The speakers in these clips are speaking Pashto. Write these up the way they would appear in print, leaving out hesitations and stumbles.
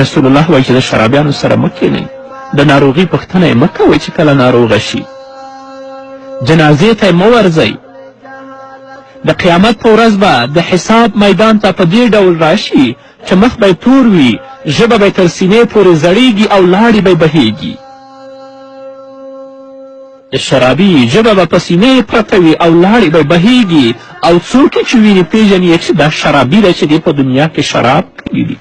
رسول الله وایي چې د شرابیانو سره مه کښېنئ، د ناروغي پوښتنه یې مه کوئ چې کله ناروغه شي، جنازې ته یې مه ورځئ. د قیامت په ورځ به د حساب میدان ته په دې ډول راشي چې مخ به تور وي، ژبه به تر سینې پورې زړیږي او لاړې به بهیږي. د شرابي ژبه به په سینې پرته وي او لاړې به بهیږي، او څوک چې ویني پیژني چې دا شرابي ده چې دی په دنیا کې شراب کړي دي.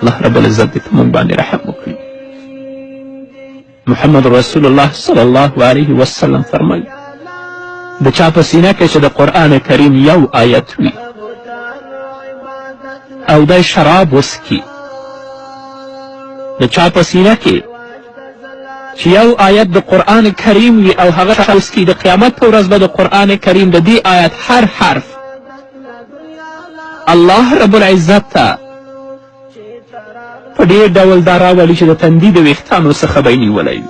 الله رب العزت دې په موږ باندې رحم وکړي. محمد رسول الله صلی الله علیه وسلم فرمایي د چا په سینه کې چې د قرآن کریم یو آیت وي او دی شراب وڅکي، د چا په سینه کې چې یو آیت د قرآن کریم وي او هغه وڅکي، د قیامت په ورځ به د قرآن کریم د دې آیت هر حرف الله رب العزت ته په ډېر ډول دا راولي چې د تندي د ویښتانو څخه به یې نیولی وي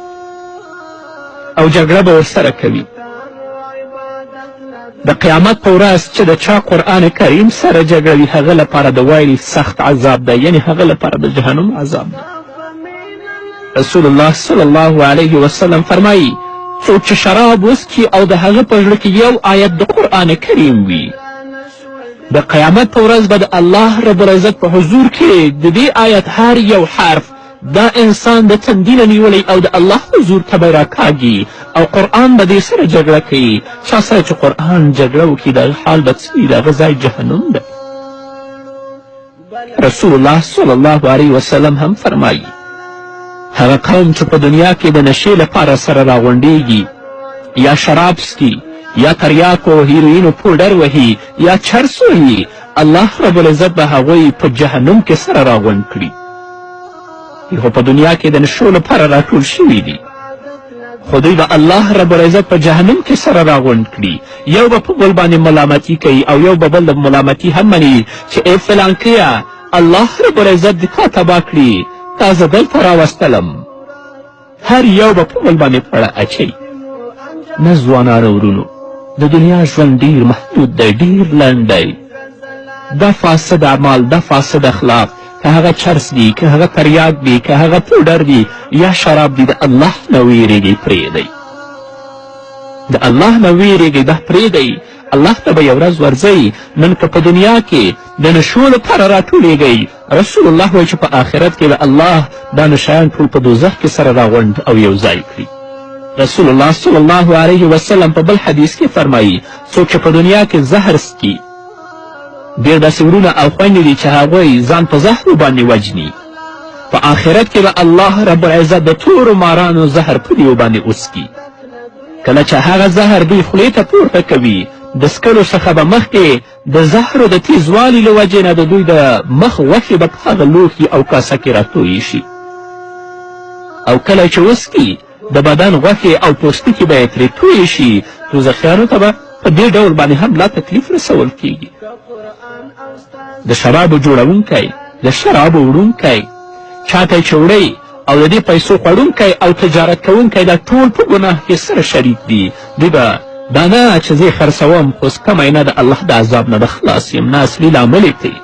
او جګړه به ورسره کوي. د قیامت په ورځ چې د چا قرآن کریم سره جګړه وي، هغه لپاره د ویل سخت عذاب دی، یعنی هغه لپاره د جهنم عذاب دی. رسول الله صلی الله علیه وسلم فرمایي څوک چې شراب وڅکي او د هغه په زړه کې یو آیت د قرآن کریم وي، د قیامت په ورځ به د الله رب العزت په حضور کې د دې آیت هر یو حرف دا انسان د تندي نه نیولی او د الله حضور ته به راکاږي او قرآن به دې سره جګړه کوي. چا سره چې قرآن جګړه وکړي د هغه حال به څه وي؟ د هغه ځای جهنم دی. رسول الله صلی الله علیه وسلم هم فرمایي هغه قوم چې په دنیا کې د نشې لپاره سره راغونډیږي، یا شراب څکي، یا تریاکو هیروینو پوډر وهي، یا چرس وهي، الله رب العزت به هغوی په جهنم کې سره راغونډ کړي. خو په دنیا کې د نشو لپاره راټول شوي دي، خو دوی به الله رب العزت په جهنم کې سره راغونډ کړي. یو به په بل باندې ملامتي کوي او یو به بل د ملامتي هم مني چې ای فلانکیه الله رب العزت دې تا تباه کړي، تا زه دلته راوستلم. هر یو به په بل باندې پړه اچوي. نه ځوانانو ورونو، د دنیا ژوند ډیر محدود دی، ډیر لنډ دی. دا فاسد اعمال، دا فاسد اخلاق، که هغه چرس دی، که هغه تریاک دی، که هغه پوډر دی یا شراب دی، د الله نه ویرېږئ پرېږدئ. د الله نه ویرېږئ، دا پرېږدئ. الله ته به یو ورځ ورځئ. نن که په دنیا کې د نشو لپاره راټولېږئ، رسول الله وایي چې په آخرت کې به الله دا نشیان ټول په دوزخ کې سره راغونډ او یو ځای کړي. رسول الله صلی الله علیه وسلم په بل حدیث کې فرمایي څوک چې په دنیا کې زهر څکي، ډېر داسې ورونه او خویندې دي چې هغوی ځان په زهرو باندې وجني، په آخرت کې به الله رب العزت د تورو مارانو زهر په دیو باندې وڅکي. کله چې هغه زهر دوی خولې ته پورته کوي، د څکلو څخه به مخکې د زهرو د تیزوالي له وجې نه د دوی د مخ غوښې به په هغه لوښي او کاسه کې راتویې شي، او کله چې وڅکي د بدن غوښې او پوستکي به یې ترې تویې شي. دوزخیانو ته به په دې ډول باندې هم لا تکلیف رسول کیږي. د شرابو جوړونکی، د شرابو وړونکی، چاته چې وړی او د دې پیسو خوړونکی او تجارت کوونکی، دا ټول په ګناه کې سره شریک دي. دوی به دا نه چې زه یې خرڅوم خو څه کمی نه د الله د عذاب نه به خلاص یم، نه اصلي لامل یې کوي.